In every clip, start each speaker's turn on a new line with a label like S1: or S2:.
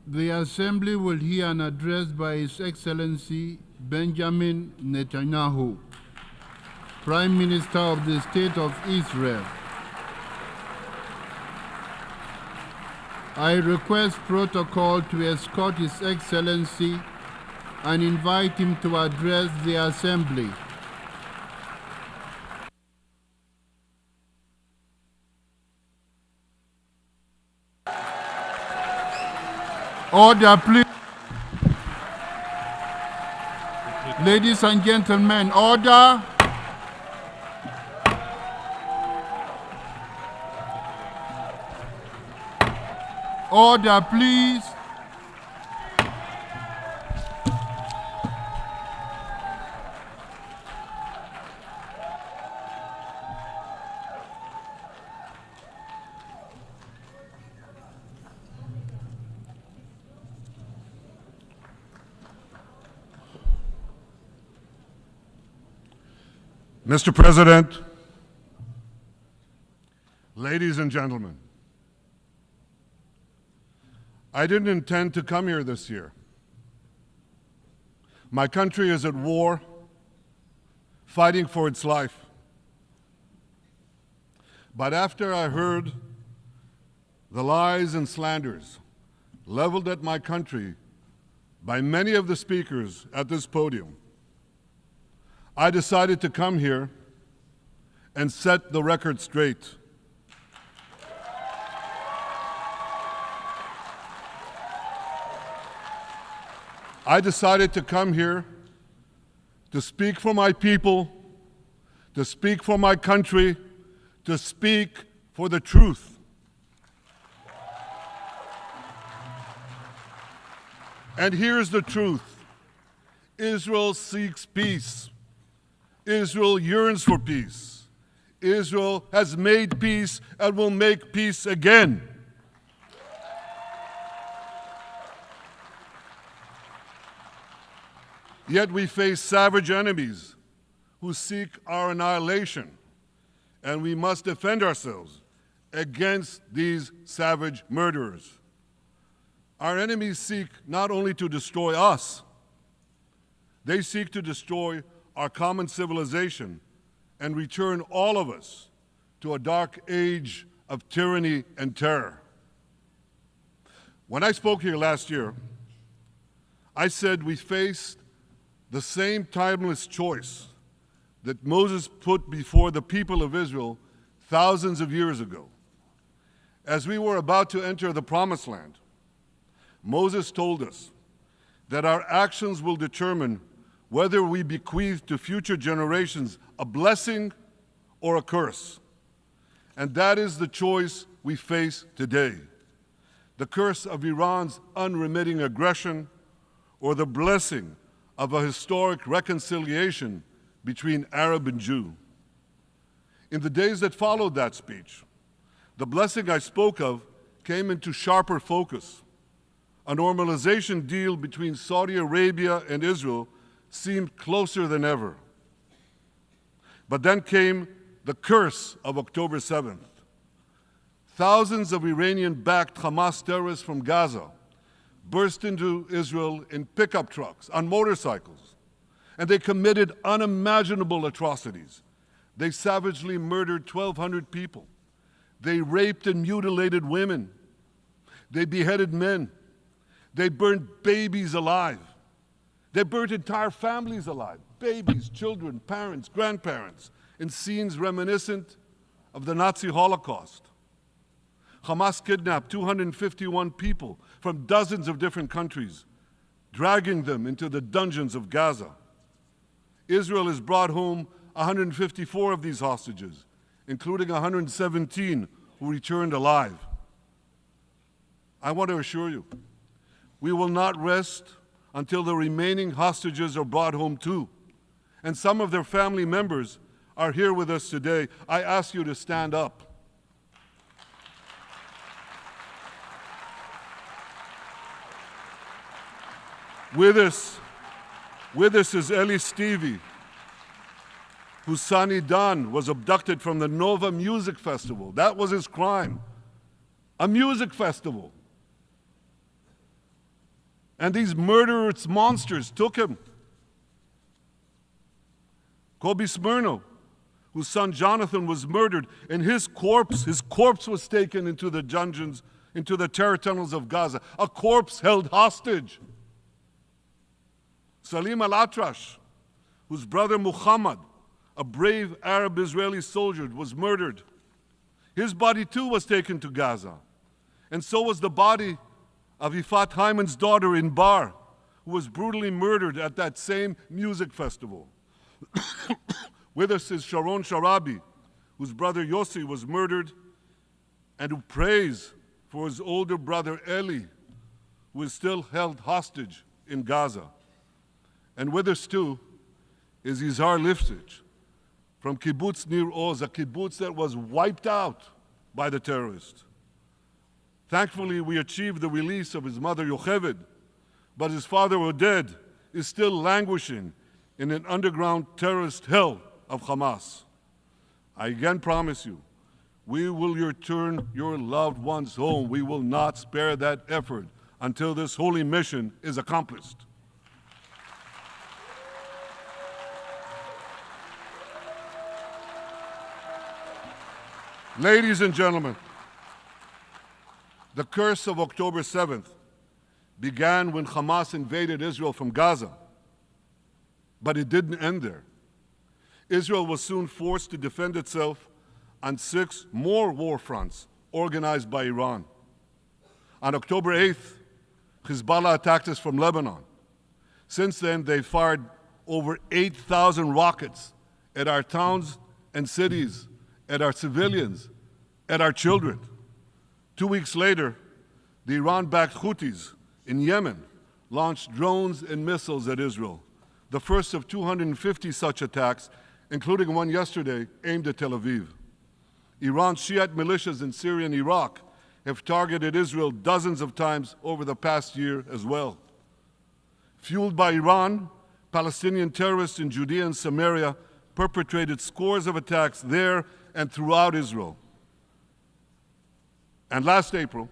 S1: The Assembly will hear an address by His Excellency Benjamin Netanyahu, Prime Minister of the State of Israel. I request protocol to escort His Excellency and invite him to address the Assembly. Order, please. Ladies and gentlemen, order. Order, please.
S2: Mr. President, ladies and gentlemen, I didn't intend to come here this year. My country is at war, fighting for its life. But after I heard the lies and slanders leveled at my country by many of the speakers at this podium, I decided to come here and set the record straight. I decided to come here to speak for my people, to speak for my country, to speak for the truth. And here's the truth. Israel seeks peace. Israel yearns for peace. Israel has made peace and will make peace again. Yet we face savage enemies who seek our annihilation, and we must defend ourselves against these savage murderers. Our enemies seek not only to destroy us, they seek to destroy our common civilization and return all of us to a dark age of tyranny and terror. When I spoke here last year, I said we faced the same timeless choice that Moses put before the people of Israel thousands of years ago. As we were about to enter the Promised Land, Moses told us that our actions will determine whether we bequeath to future generations a blessing or a curse. And that is the choice we face today. The curse of Iran's unremitting aggression, or the blessing of a historic reconciliation between Arab and Jew. In the days that followed that speech, the blessing I spoke of came into sharper focus. A normalization deal between Saudi Arabia and Israel seemed closer than ever. But then came the curse of October 7th. Thousands of Iranian-backed Hamas terrorists from Gaza burst into Israel in pickup trucks, on motorcycles, and they committed unimaginable atrocities. They savagely murdered 1,200 people. They raped and mutilated women. They beheaded men. They burned babies alive. They burnt entire families alive, babies, children, parents, grandparents, in scenes reminiscent of the Nazi Holocaust. Hamas kidnapped 251 people from dozens of different countries, dragging them into the dungeons of Gaza. Israel has brought home 154 of these hostages, including 117 who returned alive. I want to assure you, we will not rest until the remaining hostages are brought home too. And some of their family members are here with us today. I ask you to stand up. With us is Eli Stevie, whose son Idan was abducted from the Nova Music Festival. That was his crime. A music festival. And these murderous monsters took him. Kobe Smirno, whose son Jonathan was murdered, and his corpse was taken into the dungeons, into the terror tunnels of Gaza. A corpse held hostage. Salim al-Atrash, whose brother Muhammad, a brave Arab-Israeli soldier, was murdered. His body too was taken to Gaza. And so was the body of Ifat Hyman's daughter Inbar, who was brutally murdered at that same music festival. With us is Sharon Sharabi, whose brother Yossi was murdered, and who prays for his older brother Eli, who is still held hostage in Gaza. And with us too is Izhar Lifsich from Kibbutz Nir Oz, a kibbutz that was wiped out by the terrorists. Thankfully, we achieved the release of his mother Yocheved, but his father Oded is still languishing in an underground terrorist hell of Hamas. I again promise you, we will return your loved ones home. We will not spare that effort until this holy mission is accomplished. Ladies and gentlemen, the curse of October 7th began when Hamas invaded Israel from Gaza, but it didn't end there. Israel was soon forced to defend itself on 6 more war fronts organized by Iran. On October 8th, Hezbollah attacked us from Lebanon. Since then, they fired over 8,000 rockets at our towns and cities, at our civilians, at our children. 2 weeks later, the Iran-backed Houthis in Yemen launched drones and missiles at Israel, the first of 250 such attacks, including one yesterday aimed at Tel Aviv. Iran's Shiite militias in Syria and Iraq have targeted Israel dozens of times over the past year as well. Fueled by Iran, Palestinian terrorists in Judea and Samaria perpetrated scores of attacks there and throughout Israel. And last April,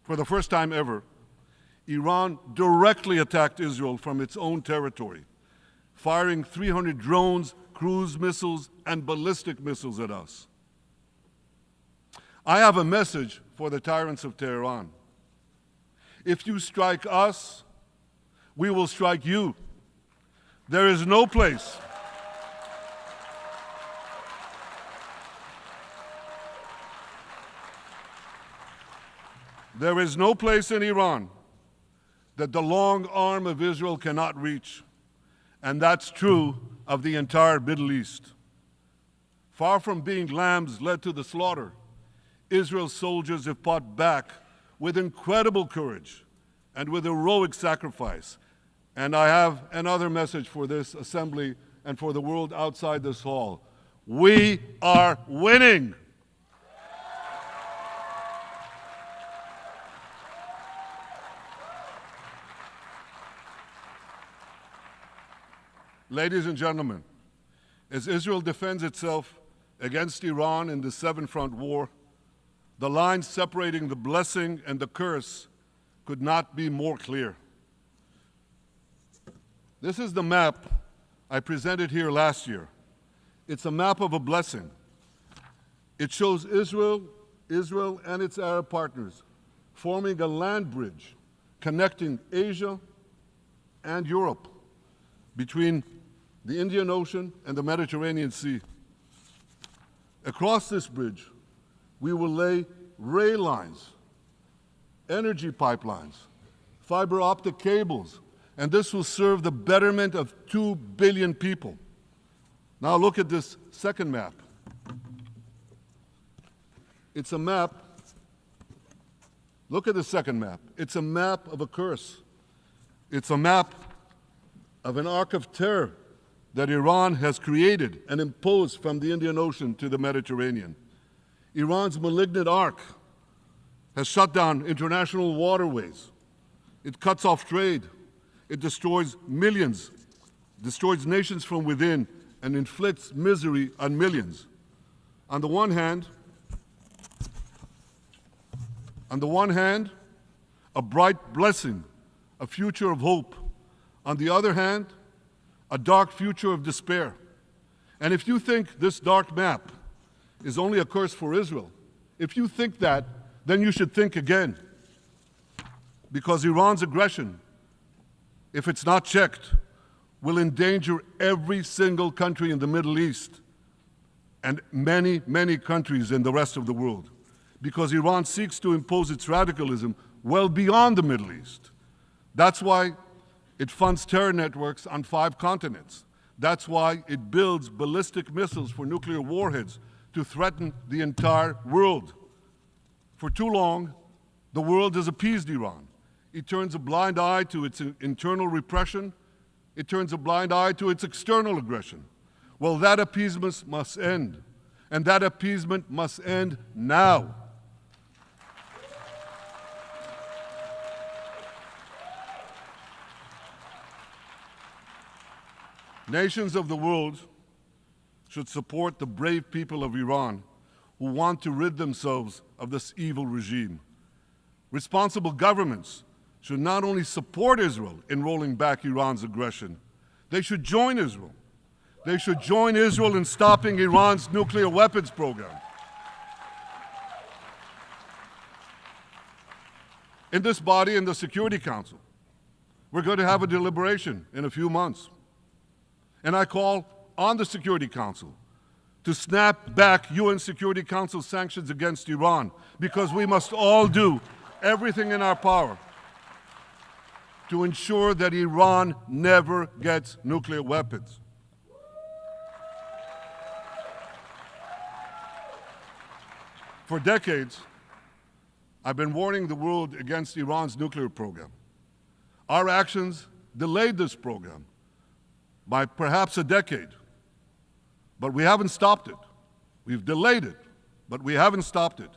S2: for the first time ever, Iran directly attacked Israel from its own territory, firing 300 drones, cruise missiles, and ballistic missiles at us. I have a message for the tyrants of Tehran. If you strike us, we will strike you. There is no place in Iran that the long arm of Israel cannot reach, and that's true of the entire Middle East. Far from being lambs led to the slaughter, Israel's soldiers have fought back with incredible courage and with heroic sacrifice. And I have another message for this assembly and for the world outside this hall. We are winning. Ladies and gentlemen, as Israel defends itself against Iran in the seven-front war, the line separating the blessing and the curse could not be more clear. This is the map I presented here last year. It's a map of a blessing. It shows Israel and its Arab partners forming a land bridge connecting Asia and Europe between the Indian Ocean and the Mediterranean Sea. Across this bridge, we will lay rail lines, energy pipelines, fiber optic cables, and this will serve the betterment of 2 billion people. Now look at this second map. It's a map. Look at the second map. It's a map of a curse. It's a map of an arc of terror that Iran has created and imposed from the Indian Ocean to the Mediterranean. Iran's malignant arc has shut down international waterways. It cuts off trade. It destroys millions, destroys nations from within, and inflicts misery on millions. On the one hand, a bright blessing a future of hope. On the other hand, a dark future of despair. And if you think this dark map is only a curse for Israel, if you think that, then you should think again. Because Iran's aggression, if it's not checked, will endanger every single country in the Middle East and many, many countries in the rest of the world. Because Iran seeks to impose its radicalism well beyond the Middle East. That's why it funds terror networks on 5 continents. That's why it builds ballistic missiles for nuclear warheads to threaten the entire world. For too long, the world has appeased Iran. It turns a blind eye to its internal repression. It turns a blind eye to its external aggression. Well, that appeasement must end. And that appeasement must end now. Nations of the world should support the brave people of Iran who want to rid themselves of this evil regime. Responsible governments should not only support Israel in rolling back Iran's aggression, they should join Israel. They should join Israel in stopping Iran's nuclear weapons program. In this body, in the Security Council, we're going to have a deliberation in a few months. And I call on the Security Council to snap back UN Security Council sanctions against Iran, because we must all do everything in our power to ensure that Iran never gets nuclear weapons. For decades, I've been warning the world against Iran's nuclear program. Our actions delayed this program by perhaps a decade, but we haven't stopped it. We've delayed it, but we haven't stopped it.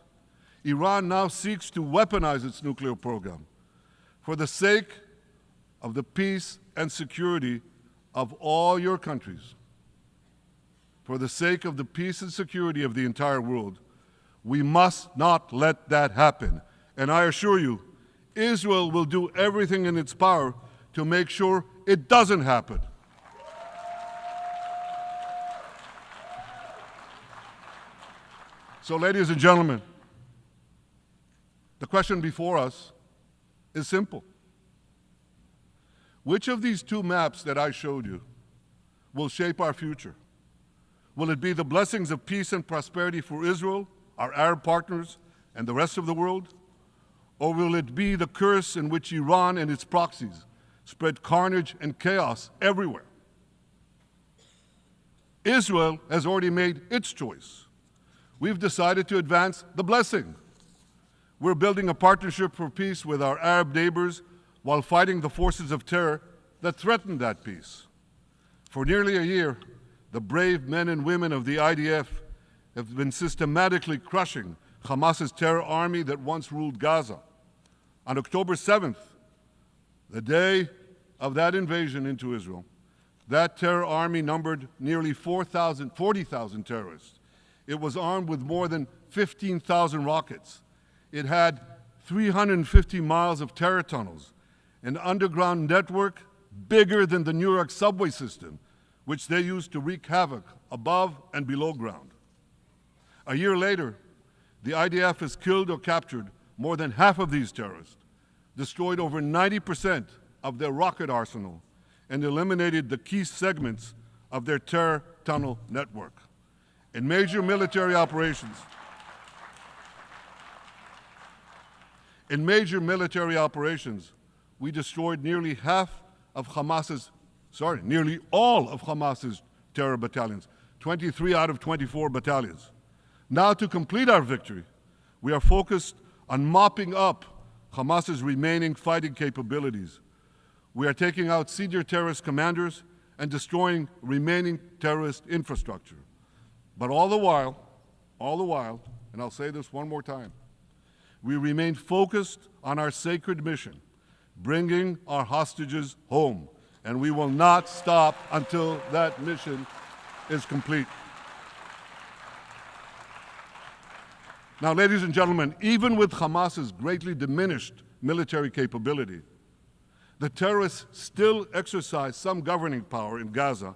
S2: Iran now seeks to weaponize its nuclear program for the sake of the peace and security of all your countries. For the sake of the peace and security of the entire world, we must not let that happen. And I assure you, Israel will do everything in its power to make sure it doesn't happen. So, ladies and gentlemen, the question before us is simple. Which of these 2 maps that I showed you will shape our future? Will it be the blessings of peace and prosperity for Israel, our Arab partners, and the rest of the world? Or will it be the curse in which Iran and its proxies spread carnage and chaos everywhere? Israel has already made its choice. We've decided to advance the blessing. We're building a partnership for peace with our Arab neighbors while fighting the forces of terror that threaten that peace. For nearly a year, the brave men and women of the IDF have been systematically crushing Hamas's terror army that once ruled Gaza. On October 7th, the day of that invasion into Israel, that terror army numbered nearly 40,000 terrorists. It was armed with more than 15,000 rockets. It had 350 miles of terror tunnels, an underground network bigger than the New York subway system, which they used to wreak havoc above and below ground. A year later, the IDF has killed or captured more than half of these terrorists, destroyed over 90% of their rocket arsenal, and eliminated the key segments of their terror tunnel network. In major military operations, we destroyed nearly all of Hamas's terror battalions, 23 out of 24 battalions. Now, to complete our victory, we are focused on mopping up Hamas's remaining fighting capabilities. We are taking out senior terrorist commanders and destroying remaining terrorist infrastructure. But all the while, and I'll say this one more time, we remain focused on our sacred mission, bringing our hostages home, and we will not stop until that mission is complete. Now, ladies and gentlemen, even with Hamas's greatly diminished military capability, The terrorists still exercise some governing power in Gaza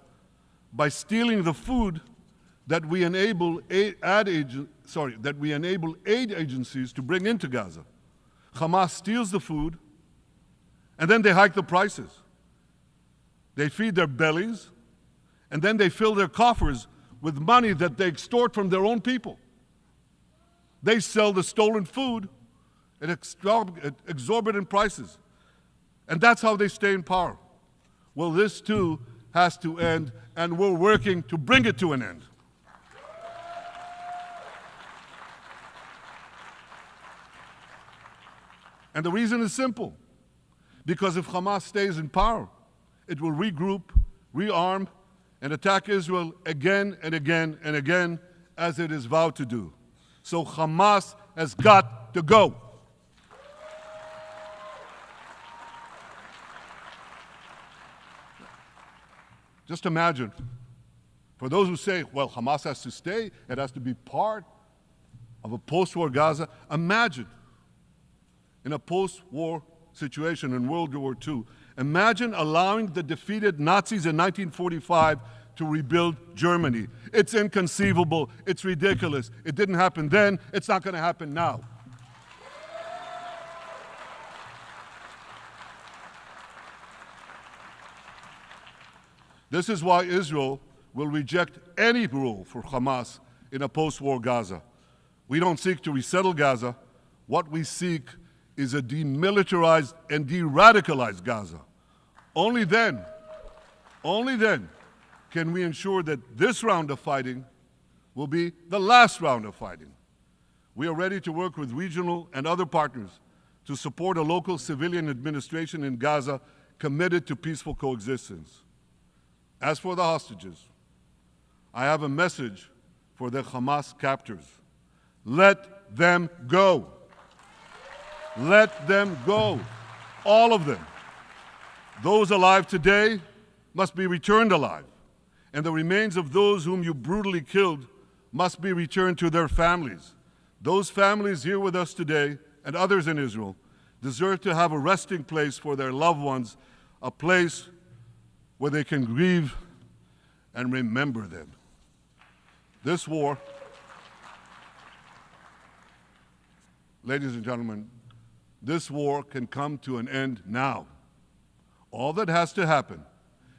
S2: by stealing the food that we enable aid agencies to bring into Gaza. Hamas steals the food, and then they hike the prices. They feed their bellies, and then they fill their coffers with money that they extort from their own people. They sell the stolen food at exorbitant prices. And that's how they stay in power. Well, this too has to end, and we're working to bring it to an end. And the reason is simple. Because if Hamas stays in power, it will regroup, rearm, and attack Israel again and again and again, as it is vowed to do. So Hamas has got to go. Just imagine, for those who say, well, Hamas has to stay, it has to be part of a post-war Gaza, imagine in a post-war situation in World War II, imagine allowing the defeated Nazis in 1945 to rebuild Germany. It's inconceivable, it's ridiculous. It didn't happen then, it's not going to happen now. This is why Israel will reject any role for Hamas in a post-war Gaza. We don't seek to resettle Gaza. What we seek is a demilitarized and de-radicalized Gaza. Only then can we ensure that this round of fighting will be the last round of fighting. We are ready to work with regional and other partners to support a local civilian administration in Gaza committed to peaceful coexistence. As for the hostages, I have a message for the Hamas captors. Let them go. Let them go. All of them. Those alive today must be returned alive, and the remains of those whom you brutally killed must be returned to their families. Those families here with us today, and others in Israel, deserve to have a resting place for their loved ones, a place where they can grieve and remember them. This war, ladies and gentlemen, this war can come to an end now. All that has to happen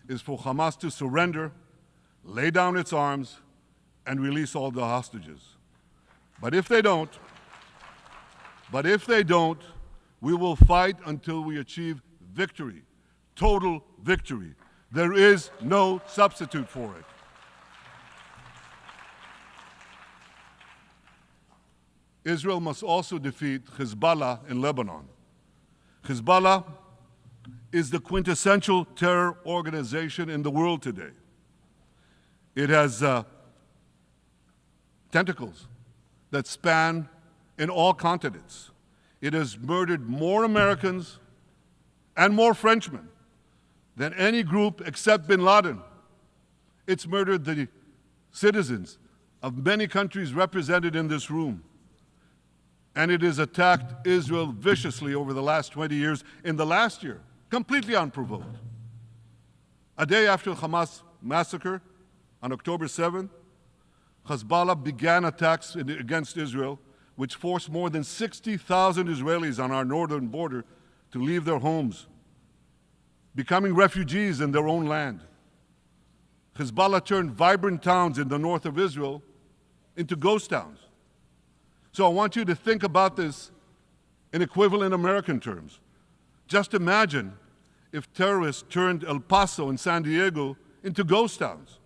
S2: is for Hamas to surrender, lay down its arms, and release all the hostages. But if they don't, we will fight until we achieve victory, total victory. There is no substitute for it. Israel must also defeat Hezbollah in Lebanon. Hezbollah is the quintessential terror organization in the world today. It has tentacles that span in all continents. It has murdered more Americans and more Frenchmen than any group except bin Laden. It's murdered the citizens of many countries represented in this room. And it has attacked Israel viciously over the last 20 years, in the last year, completely unprovoked. A day after the Hamas massacre, on October 7th, Hezbollah began attacks against Israel, which forced more than 60,000 Israelis on our northern border to leave their homes, becoming refugees in their own land. Hezbollah turned vibrant towns in the north of Israel into ghost towns. So I want you to think about this in equivalent American terms. Just imagine if terrorists turned El Paso and San Diego into ghost towns.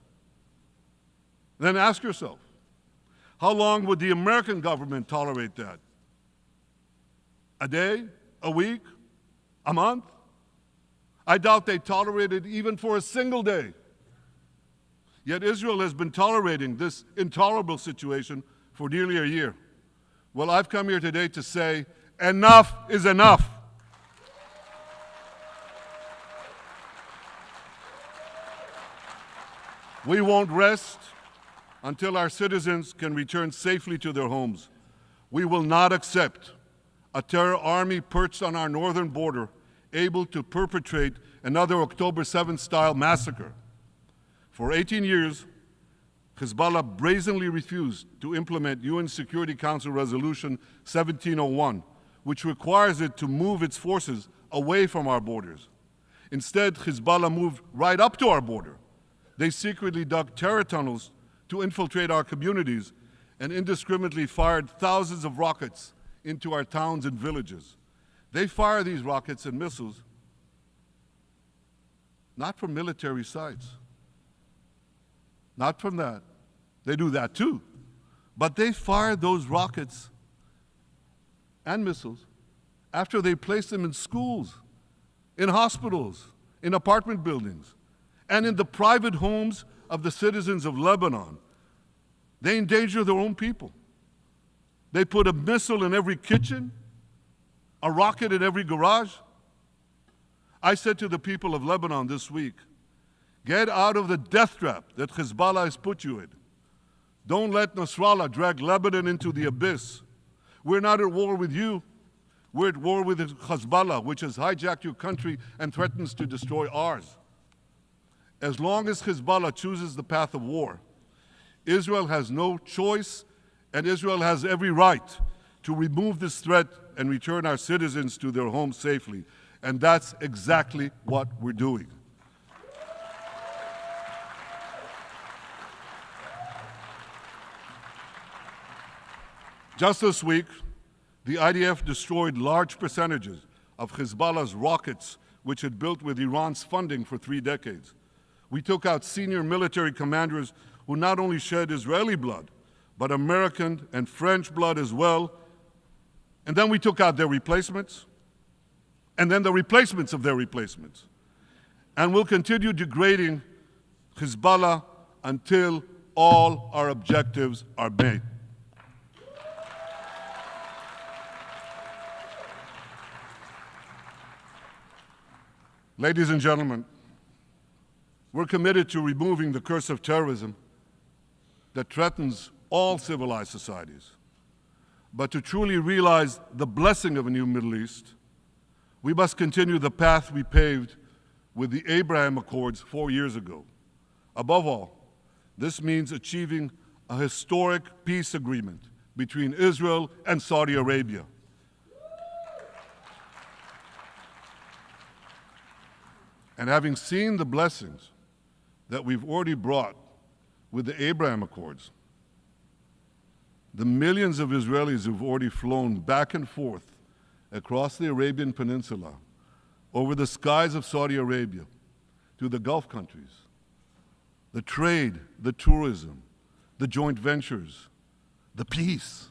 S2: Then ask yourself, how long would the American government tolerate that? A day? A week? A month? I doubt they tolerate it even for a single day. Yet Israel has been tolerating this intolerable situation for nearly a year. Well, I've come here today to say, enough is enough. We won't rest until our citizens can return safely to their homes. We will not accept a terror army perched on our northern border, able to perpetrate another October 7th-style massacre. For 18 years, Hezbollah brazenly refused to implement UN Security Council Resolution 1701, which requires it to move its forces away from our borders. Instead, Hezbollah moved right up to our border. They secretly dug terror tunnels to infiltrate our communities and indiscriminately fired thousands of rockets into our towns and villages. They fire these rockets and missiles not from military sites, not from that. They do that too. But they fire those rockets and missiles after they place them in schools, in hospitals, in apartment buildings, and in the private homes of the citizens of Lebanon. They endanger their own people. They put a missile in every kitchen, a rocket in every garage. I said to the people of Lebanon this week, get out of the death trap that Hezbollah has put you in. Don't let Nasrallah drag Lebanon into the abyss. We're not at war with you. We're at war with Hezbollah, which has hijacked your country and threatens to destroy ours. As long as Hezbollah chooses the path of war, Israel has no choice, and Israel has every right to remove this threat and return our citizens to their homes safely. And that's exactly what we're doing. Just this week, the IDF destroyed large percentages of Hezbollah's rockets, which it built with Iran's funding for 3 decades. We took out senior military commanders who not only shed Israeli blood, but American and French blood as well. And then we took out their replacements, and then the replacements of their replacements. And we'll continue degrading Hezbollah until all our objectives are met. Ladies and gentlemen, we're committed to removing the curse of terrorism that threatens all civilized societies. But to truly realize the blessing of a new Middle East, we must continue the path we paved with the Abraham Accords 4 years ago. Above all, this means achieving a historic peace agreement between Israel and Saudi Arabia. And having seen the blessings that we've already brought with the Abraham Accords, the millions of Israelis who've already flown back and forth across the Arabian Peninsula, over the skies of Saudi Arabia, to the Gulf countries, the trade, the tourism, the joint ventures, the peace,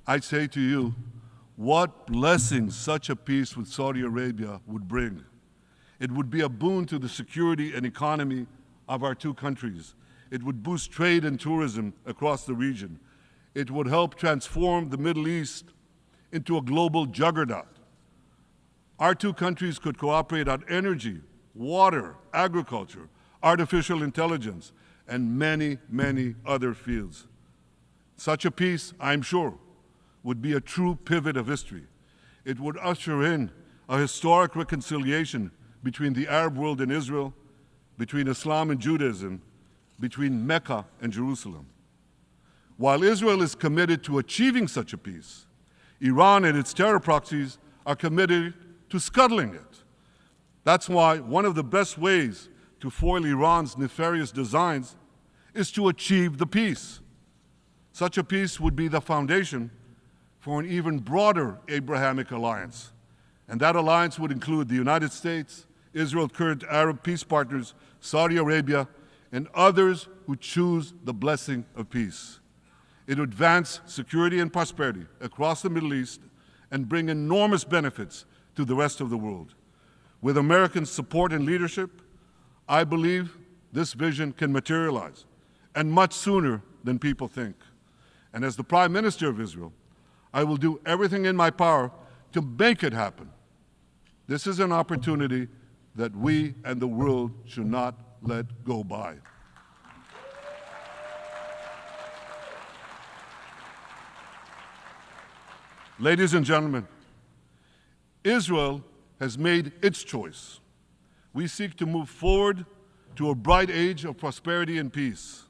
S2: I say to you, what blessings such a peace with Saudi Arabia would bring. It would be a boon to the security and economy of our two countries. It would boost trade and tourism across the region. It would help transform the Middle East into a global juggernaut. Our two countries could cooperate on energy, water, agriculture, artificial intelligence, and many, many other fields. Such a peace, I'm sure, would be a true pivot of history. It would usher in a historic reconciliation between the Arab world and Israel, between Islam and Judaism, between Mecca and Jerusalem. While Israel is committed to achieving such a peace, Iran and its terror proxies are committed to scuttling it. That's why one of the best ways to foil Iran's nefarious designs is to achieve the peace. Such a peace would be the foundation for an even broader Abrahamic alliance. And that alliance would include the United States, Israel's current Arab peace partners, Saudi Arabia, and others who choose the blessing of peace. It would advance security and prosperity across the Middle East and bring enormous benefits to the rest of the world. With American support and leadership, I believe this vision can materialize, and much sooner than people think. And as the Prime Minister of Israel, I will do everything in my power to make it happen. This is an opportunity that we and the world should not let go by. Ladies and gentlemen, Israel has made its choice. We seek to move forward to a bright age of prosperity and peace.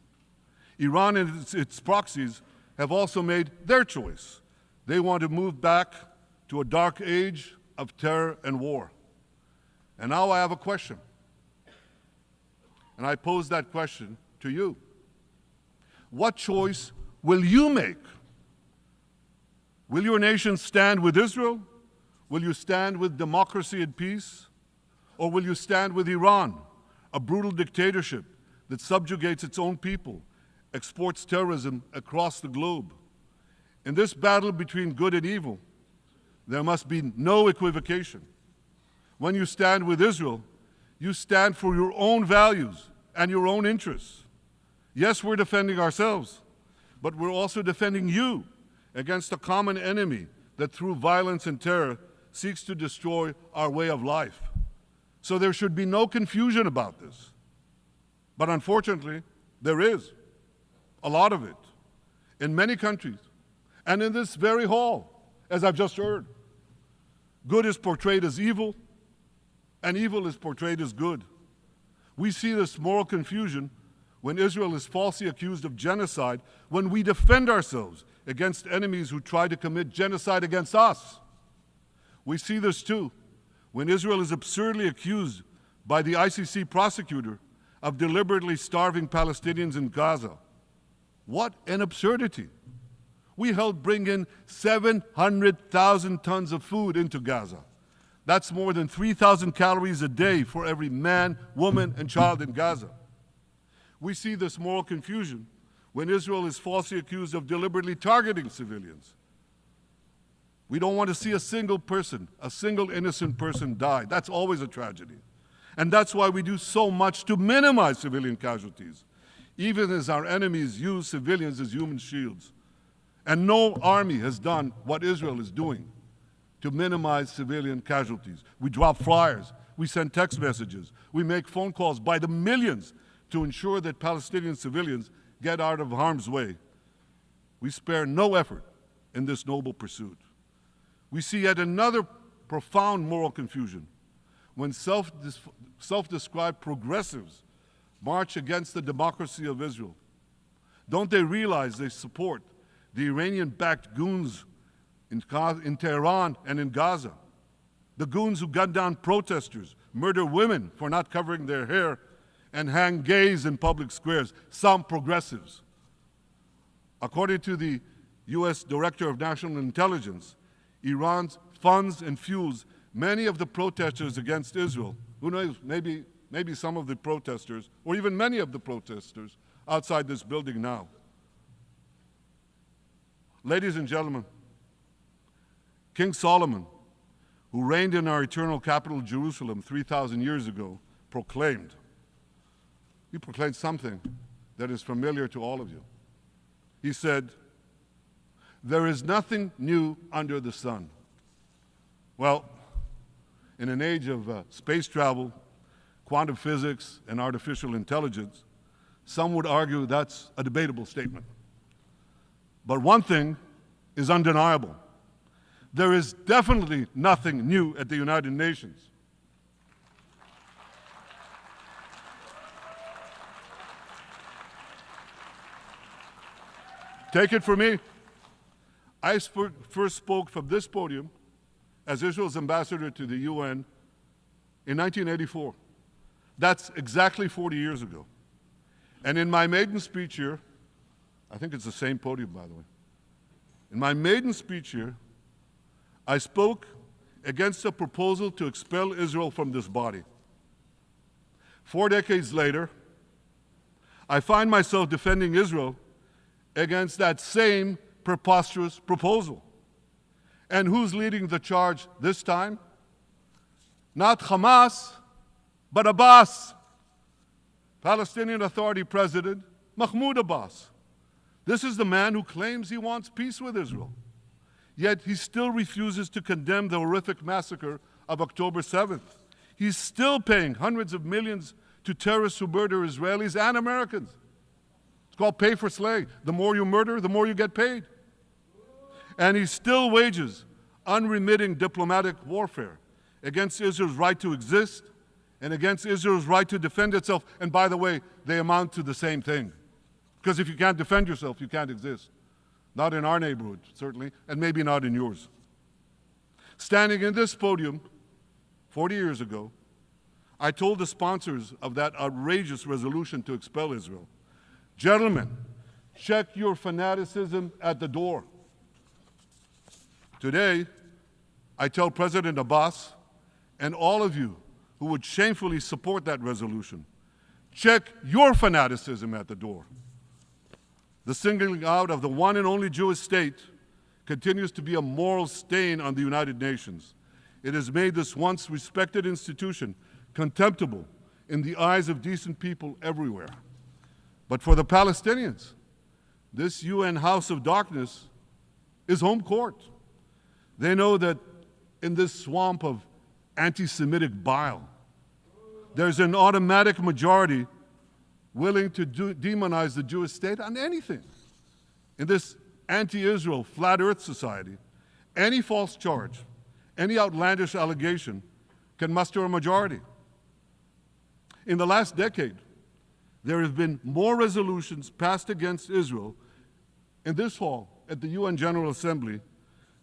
S2: Iran and its proxies have also made their choice. They want to move back to a dark age of terror and war. And now I have a question. And I pose that question to you. What choice will you make? Will your nation stand with Israel? Will you stand with democracy and peace? Or will you stand with Iran, a brutal dictatorship that subjugates its own people, exports terrorism across the globe? In this battle between good and evil, there must be no equivocation. When you stand with Israel, you stand for your own values and your own interests. Yes, we're defending ourselves, but we're also defending you against a common enemy that through violence and terror seeks to destroy our way of life. So there should be no confusion about this. But unfortunately, there is a lot of it in many countries and in this very hall, as I've just heard. Good is portrayed as evil, and evil is portrayed as good. We see this moral confusion when Israel is falsely accused of genocide, when we defend ourselves against enemies who try to commit genocide against us. We see this too when Israel is absurdly accused by the ICC prosecutor of deliberately starving Palestinians in Gaza. What an absurdity. We helped bring in 700,000 tons of food into Gaza. That's more than 3,000 calories a day for every man, woman, and child in Gaza. We see this moral confusion when Israel is falsely accused of deliberately targeting civilians. We don't want to see a single person, a single innocent person die. That's always a tragedy. And that's why we do so much to minimize civilian casualties, even as our enemies use civilians as human shields. And no army has done what Israel is doing to minimize civilian casualties. We drop flyers, we send text messages, we make phone calls by the millions to ensure that Palestinian civilians get out of harm's way. We spare no effort in this noble pursuit. We see yet another profound moral confusion when self-described progressives march against the democracy of Israel. Don't they realize they support the Iranian-backed goons in Tehran and in Gaza, the goons who gun down protesters, murder women for not covering their hair, and hang gays in public squares, some progressives? According to the US Director of National Intelligence, Iran funds and fuels many of the protesters against Israel. Who knows, maybe some of the protesters, or even many of the protesters outside this building now. Ladies and gentlemen, King Solomon, who reigned in our eternal capital, Jerusalem, 3,000 years ago, proclaimed something that is familiar to all of you. He said, "There is nothing new under the sun." Well, in an age of space travel, quantum physics, and artificial intelligence, some would argue that's a debatable statement. But one thing is undeniable. There is definitely nothing new at the United Nations. Take it from me. I first spoke from this podium as Israel's ambassador to the UN in 1984. That's exactly 40 years ago. And in my maiden speech here, I think it's the same podium, by the way. In my maiden speech here, I spoke against a proposal to expel Israel from this body. 4 decades later, I find myself defending Israel against that same preposterous proposal. And who's leading the charge this time? Not Hamas, but Abbas, Palestinian Authority President Mahmoud Abbas. This is the man who claims he wants peace with Israel. Yet he still refuses to condemn the horrific massacre of October 7th. He's still paying hundreds of millions to terrorists who murder Israelis and Americans. It's called pay for slay. The more you murder, the more you get paid. And he still wages unremitting diplomatic warfare against Israel's right to exist and against Israel's right to defend itself. And by the way, they amount to the same thing. Because if you can't defend yourself, you can't exist. Not in our neighborhood, certainly, and maybe not in yours. Standing in this podium 40 years ago, I told the sponsors of that outrageous resolution to expel Israel, gentlemen, check your fanaticism at the door. Today, I tell President Abbas and all of you who would shamefully support that resolution, check your fanaticism at the door. The singling out of the one and only Jewish state continues to be a moral stain on the United Nations. It has made this once respected institution contemptible in the eyes of decent people everywhere. But for the Palestinians, this UN House of Darkness is home court. They know that in this swamp of anti-Semitic bile, there's an automatic majority willing to demonize the Jewish state on anything. In this anti-Israel flat earth society, any false charge, any outlandish allegation can muster a majority. In the last decade, there have been more resolutions passed against Israel in this hall at the UN General Assembly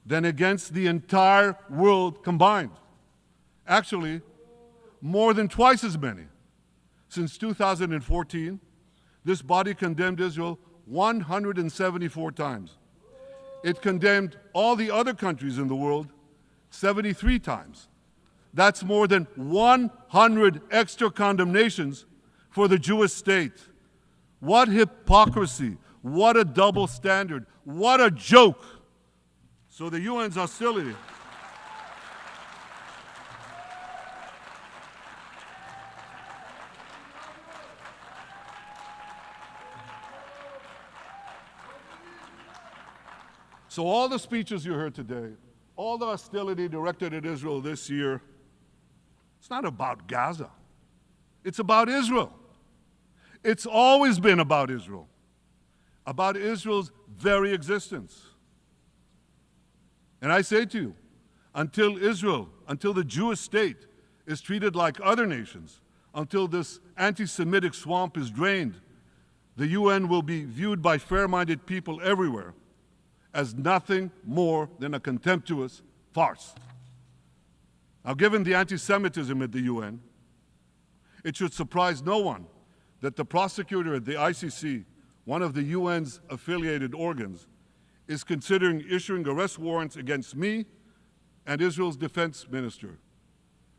S2: than against the entire world combined. Actually, more than twice as many. Since 2014, this body condemned Israel 174 times. It condemned all the other countries in the world 73 times. That's more than 100 extra condemnations for the Jewish state. What hypocrisy, what a double standard, what a joke. So the UN's hostility So all the speeches you heard today, all the hostility directed at Israel this year, it's not about Gaza. It's about Israel. It's always been about Israel's very existence. And I say to you, until Israel, until the Jewish state is treated like other nations, until this anti-Semitic swamp is drained, the UN will be viewed by fair-minded people everywhere as nothing more than a contemptuous farce. Now, given the anti-Semitism at the UN, it should surprise no one that the prosecutor at the ICC, one of the UN's affiliated organs, is considering issuing arrest warrants against me and Israel's defense minister,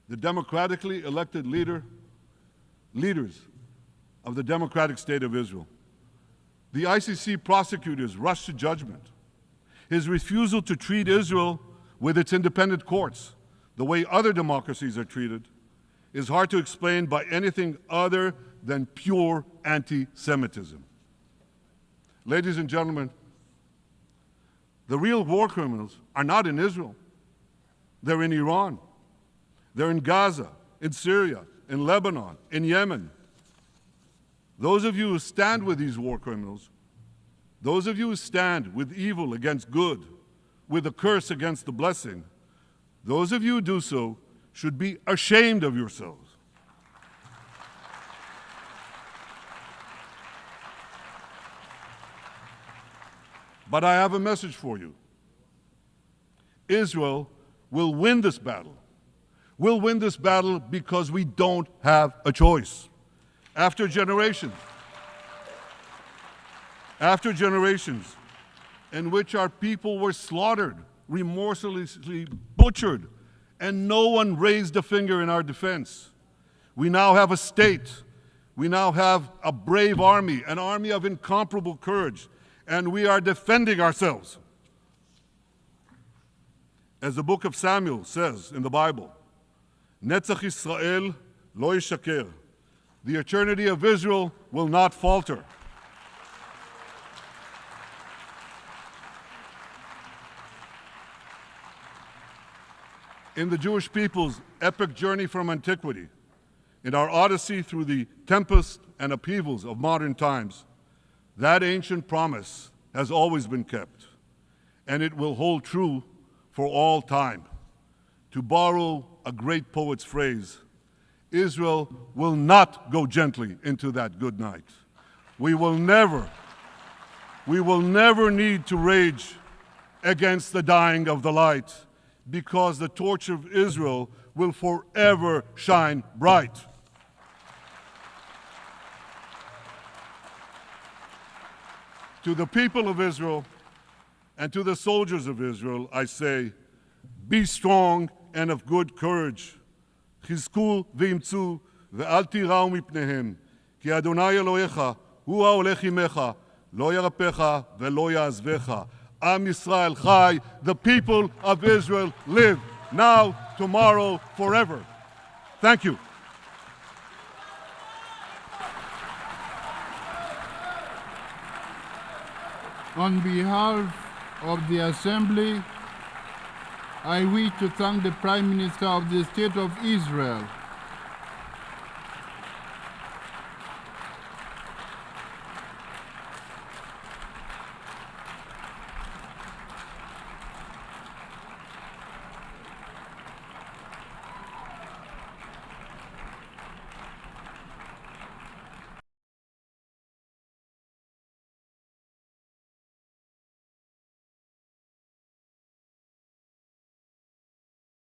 S2: the democratically elected leaders of the democratic state of Israel. The ICC prosecutors rushed to judgment. His refusal to treat Israel with its independent courts, the way other democracies are treated, is hard to explain by anything other than pure anti-Semitism. Ladies and gentlemen, the real war criminals are not in Israel. They're in Iran. They're in Gaza, in Syria, in Lebanon, in Yemen. Those of you who stand with these war criminals, those of you who stand with evil against good, with a curse against the blessing, those of you who do so should be ashamed of yourselves. But I have a message for you. Israel will win this battle. We'll win this battle because we don't have a choice. After generations in which our people were slaughtered, remorselessly butchered, and no one raised a finger in our defense, we now have a state. We now have a brave army, an army of incomparable courage, and we are defending ourselves. As the book of Samuel says in the Bible, Netzach Yisrael lo yishaker. The eternity of Israel will not falter. In the Jewish people's epic journey from antiquity, in our odyssey through the tempests and upheavals of modern times, that ancient promise has always been kept, and it will hold true for all time. To borrow a great poet's phrase, Israel will not go gently into that good night. We will never need to rage against the dying of the light, because the torch of Israel will forever shine bright. To the people of Israel and to the soldiers of Israel, I say, be strong and of good courage. חזקו ואמצו ואל תיראו מפניהם, כי אדוני אלוהיך הוא ההולך עמך, לא ירפך ולא יעזבך. Am Yisrael Chai, the people of Israel live, now, tomorrow, forever. Thank you.
S1: On behalf of the Assembly, I wish to thank the Prime Minister of the State of Israel